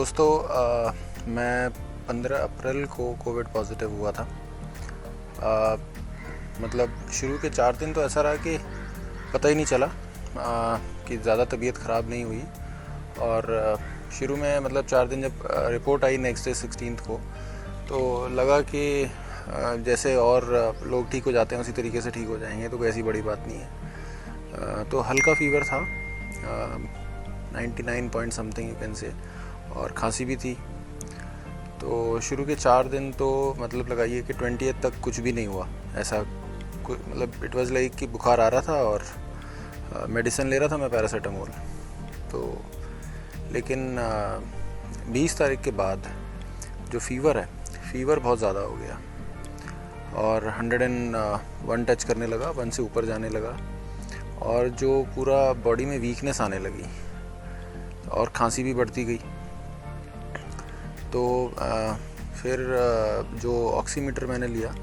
दोस्तों मैं 15 अप्रैल को कोविड पॉजिटिव हुआ था। मतलब शुरू के 4 दिन तो ऐसा रहा कि पता ही नहीं चला कि ज़्यादा तबीयत ख़राब नहीं हुई। और शुरू में मतलब 4 दिन जब रिपोर्ट आई नेक्स्ट डे 16 को, तो लगा कि जैसे और लोग ठीक हो जाते हैं उसी तरीके से ठीक हो जाएंगे, तो कोई ऐसी बड़ी बात नहीं है। तो हल्का फीवर था, 99 point something you can say, और खांसी भी थी। तो शुरू के 4 दिन तो मतलब लगाइए कि 20th तक कुछ भी नहीं हुआ ऐसा। मतलब इट वाज लाइक कि बुखार आ रहा था और मेडिसिन ले रहा था मैं, पैरासीटामोल। तो लेकिन 20 तारीख के बाद जो फीवर है, फीवर बहुत ज़्यादा हो गया और 101 टच करने लगा, 1 से ऊपर जाने लगा, और जो पूरा बॉडी में वीकनेस आने लगी और खांसी भी बढ़ती गई। तो फिर जो ऑक्सीमीटर मैंने लिया,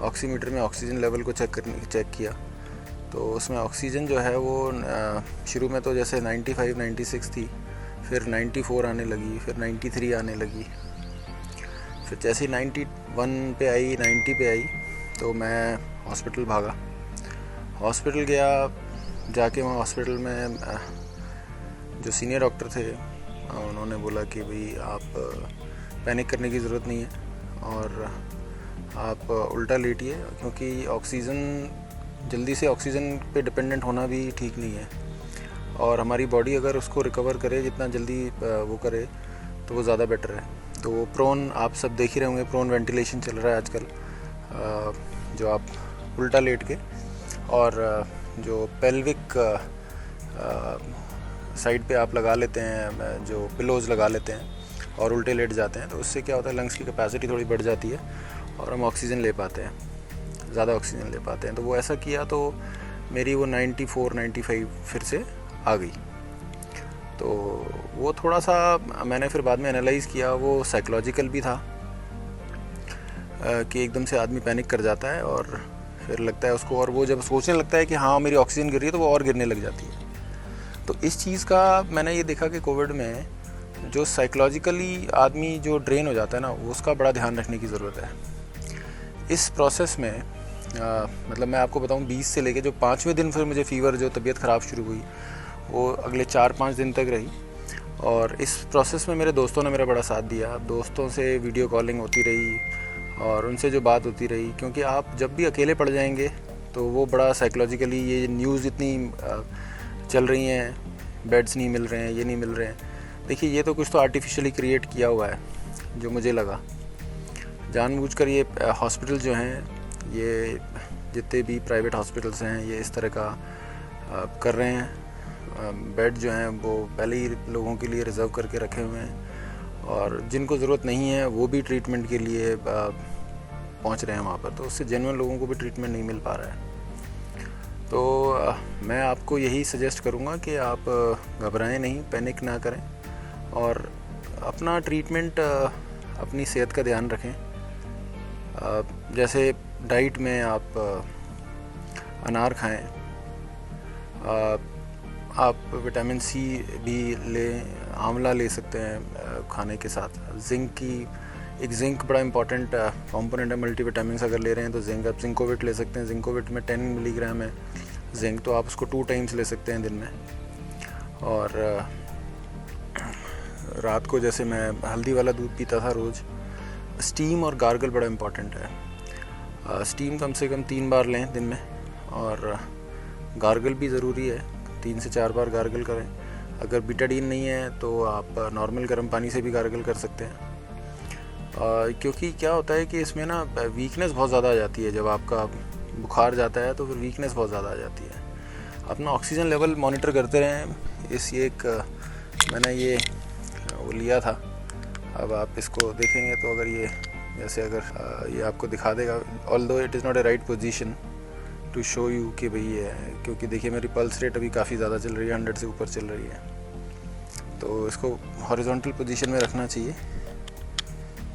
ऑक्सीमीटर में ऑक्सीजन लेवल को चेक किया, तो उसमें ऑक्सीजन जो है वो शुरू में तो जैसे 95 96 थी, फिर 94 आने लगी, फिर 93 आने लगी, फिर जैसे ही 91 पे आई, 90 पे आई, तो मैं हॉस्पिटल भागा। हॉस्पिटल गया, जाके वहाँ हॉस्पिटल में जो सीनियर डॉक्टर थे उन्होंने बोला कि भाई आप पैनिक करने की ज़रूरत नहीं है और आप उल्टा लेटिए, क्योंकि ऑक्सीजन जल्दी से ऑक्सीजन पे डिपेंडेंट होना भी ठीक नहीं है, और हमारी बॉडी अगर उसको रिकवर करे जितना जल्दी वो करे तो वो ज़्यादा बेटर है। तो प्रोन, आप सब देख ही रहे होंगे, प्रोन वेंटिलेशन चल रहा है आजकल, जो आप उल्टा लेट के और जो पेल्विक साइड पे आप लगा लेते हैं, जो पिलोज़ लगा लेते हैं और उल्टे लेट जाते हैं, तो उससे क्या होता है, लंग्स की कैपेसिटी थोड़ी बढ़ जाती है और हम ऑक्सीजन ले पाते हैं, ज़्यादा ऑक्सीजन ले पाते हैं। तो वो ऐसा किया तो मेरी वो 94 95 फिर से आ गई। तो वो थोड़ा सा मैंने फिर बाद में एनालाइज़ किया, वो साइकोलॉजिकल भी था कि एकदम से आदमी पैनिक कर जाता है और फिर लगता है उसको, और वो जब सोचने लगता है कि हाँ मेरी ऑक्सीजन गिर रही है, तो वो और गिरने लग जाती है। तो इस चीज़ का मैंने ये देखा कि कोविड में जो साइकोलॉजिकली आदमी जो ड्रेन हो जाता है ना, उसका बड़ा ध्यान रखने की ज़रूरत है इस प्रोसेस में। मतलब मैं आपको बताऊं, 20 से लेके जो 5वें दिन फिर मुझे फ़ीवर, जो तबीयत ख़राब शुरू हुई, वो अगले 4-5 दिन तक रही। और इस प्रोसेस में मेरे दोस्तों ने मेरा बड़ा साथ दिया। दोस्तों से वीडियो कॉलिंग होती रही और उनसे जो बात होती रही, क्योंकि आप जब भी अकेले पड़ जाएंगे तो वो बड़ा साइकोलॉजिकली, ये न्यूज़ इतनी चल रही हैं, बेड्स नहीं मिल रहे हैं, ये नहीं मिल रहे हैं, देखिए ये तो कुछ तो आर्टिफिशियली क्रिएट किया हुआ है, जो मुझे लगा जानबूझकर। ये हॉस्पिटल जो हैं, ये जितने भी प्राइवेट हॉस्पिटल्स हैं, ये इस तरह का कर रहे हैं। बेड जो हैं वो पहले ही लोगों के लिए रिज़र्व करके रखे हुए हैं, और जिनको ज़रूरत नहीं है वो भी ट्रीटमेंट के लिए पहुंच रहे हैं वहाँ पर, तो उससे जेन्युइन लोगों को भी ट्रीटमेंट नहीं मिल पा रहा है। तो मैं आपको यही सजेस्ट करूँगा कि आप घबराएं नहीं, पैनिक ना करें, और अपना ट्रीटमेंट, अपनी सेहत का ध्यान रखें। जैसे डाइट में आप अनार खाएं, आप विटामिन सी भी लें, आंवला ले सकते हैं खाने के साथ। जिंक बड़ा इंपॉर्टेंट कंपोनेंट है मल्टीविटामिन। अगर ले रहे हैं तो जिंक, आप जिंकोविट ले सकते हैं। जिंकोविट में 10 मिलीग्राम है जिंक, तो आप उसको 2 टाइम्स ले सकते हैं दिन में। और रात को जैसे मैं हल्दी वाला दूध पीता था रोज़। स्टीम और गार्गल बड़ा इम्पॉर्टेंट है। स्टीम कम से कम 3 बार लें दिन में, और गार्गल भी ज़रूरी है, 3 से 4 बार गार्गल करें। अगर बीटाडीन नहीं है तो आप नॉर्मल गर्म पानी से भी गार्गल कर सकते हैं। क्योंकि क्या होता है कि इसमें ना वीकनेस बहुत ज़्यादा आ जाती है, जब आपका बुखार जाता है तो फिर वीकनेस बहुत ज़्यादा आ जाती है। अपना ऑक्सीजन लेवल मॉनिटर करते रहें। मैंने ये वो लिया था, अब आप इसको देखेंगे तो अगर ये जैसे अगर ये आपको दिखा देगा, although it is not a right position to show you कि भाई ये है, क्योंकि देखिए मेरी पल्स रेट अभी काफ़ी ज़्यादा चल रही है, 100 से ऊपर चल रही है। तो इसको हॉरिजॉन्टल पोजीशन में रखना चाहिए,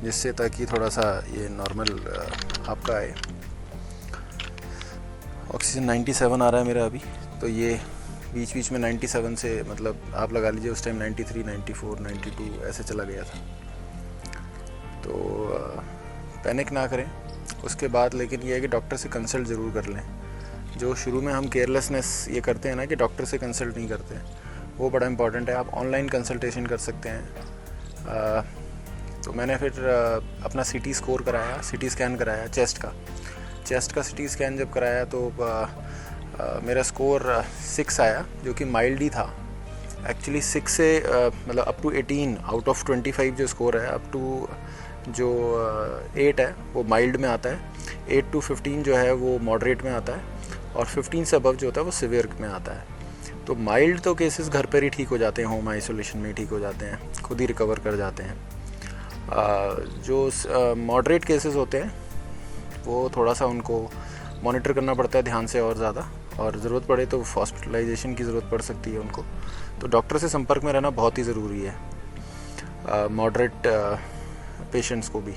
जिससे ताकि थोड़ा सा ये नॉर्मल आपका आए। ऑक्सीजन 97 आ रहा है मेरा अभी, तो ये बीच बीच में 97 से मतलब आप लगा लीजिए उस टाइम 93, 94, 92 ऐसे चला गया था। तो पैनिक ना करें उसके बाद, लेकिन ये है कि डॉक्टर से कंसल्ट ज़रूर कर लें। जो शुरू में हम केयरलेसनेस ये करते हैं ना कि डॉक्टर से कंसल्ट नहीं करते हैं, वो बड़ा इंपॉर्टेंट है। आप ऑनलाइन कंसल्टेशन कर सकते हैं। तो मैंने फिर अपना सीटी स्कोर कराया, सीटी स्कैन कराया चेस्ट का सीटी स्कैन जब कराया तो मेरा स्कोर 6 आया, जो कि माइल्ड ही था एक्चुअली। 6 से मतलब अप टू 18 आउट ऑफ 25 जो स्कोर है, अप टू जो 8 है वो माइल्ड में आता है, 8 to 15 जो है वो मॉडरेट में आता है, और 15 से अबव जो होता है वो सिवियर में आता है। तो माइल्ड तो केसेस घर पर ही ठीक हो जाते हैं, होम आइसोलेशन में ही ठीक हो जाते हैं, खुद ही रिकवर कर जाते हैं। जो मॉडरेट केसेस होते हैं वो थोड़ा सा उनको मॉनिटर करना पड़ता है ध्यान से और ज़्यादा, और ज़रूरत पड़े तो हॉस्पिटलाइजेशन की ज़रूरत पड़ सकती है उनको। तो डॉक्टर से संपर्क में रहना बहुत ही ज़रूरी है मॉडरेट पेशेंट्स को भी।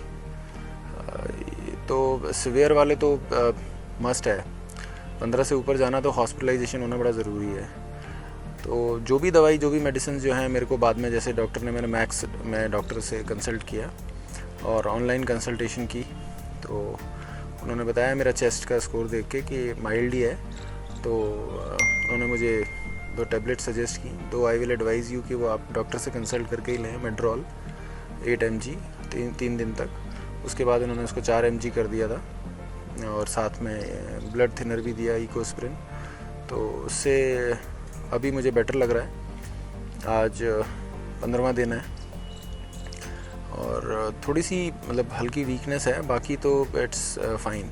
तो सिवियर वाले तो मस्ट है, 15 से ऊपर जाना तो हॉस्पिटलाइजेशन होना बड़ा ज़रूरी है। तो जो भी दवाई, जो भी मेडिसिन जो हैं मेरे को बाद में, जैसे डॉक्टर ने, मैं डॉक्टर से कंसल्ट किया और ऑनलाइन कंसल्टेशन की, तो उन्होंने बताया मेरा चेस्ट का स्कोर देख के कि माइल्ड ही है। तो उन्होंने मुझे 2 टैबलेट सजेस्ट की। तो आई विल एडवाइज़ यू कि वो आप डॉक्टर से कंसल्ट करके ही लें। मेड्रोल 8 mg 3 दिन तक। उसके बाद उन्होंने उसको 4 mg कर दिया था, और साथ में ब्लड थिनर भी दिया, इकोस्प्रिन। तो उससे अभी मुझे बेटर लग रहा है। आज 15वां दिन है और थोड़ी सी मतलब हल्की वीकनेस है, बाकी तो इट्स फाइन।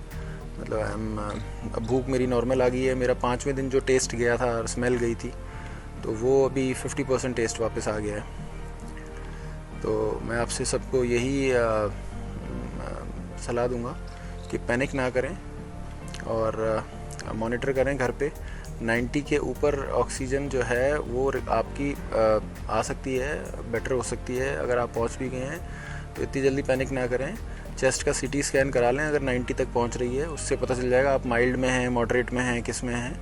मतलब भूख मेरी नॉर्मल आ गई है। मेरा 5वें दिन जो टेस्ट गया था, स्मेल गई थी, तो वो अभी 50% टेस्ट वापस आ गया है। तो मैं आपसे सबको यही सलाह दूंगा कि पैनिक ना करें और मॉनिटर करें घर पे। 90 के ऊपर ऑक्सीजन जो है वो आपकी आ सकती है, बेटर हो सकती है। अगर आप पहुंच भी गए हैं तो इतनी जल्दी पैनिक ना करें। चेस्ट का सीटी स्कैन करा लें, अगर 90 तक पहुंच रही है उससे पता चल जाएगा आप माइल्ड में हैं, मॉडरेट में हैं, किस में हैं।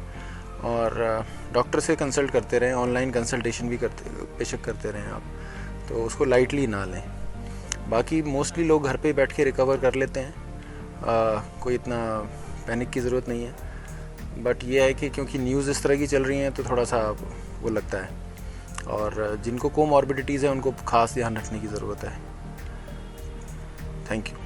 और डॉक्टर से कंसल्ट करते रहें, ऑनलाइन कंसल्टेशन भी बेशक करते रहें आप, तो उसको लाइटली ना लें। बाकी मोस्टली लोग घर पे बैठ के रिकवर कर लेते हैं, कोई इतना पैनिक की ज़रूरत नहीं है। बट ये है कि क्योंकि न्यूज़ इस तरह की चल रही हैं तो थोड़ा सा वो लगता है, और जिनको कोमॉर्बिडिटीज़ है उनको खास ध्यान रखने की ज़रूरत है। Thank you.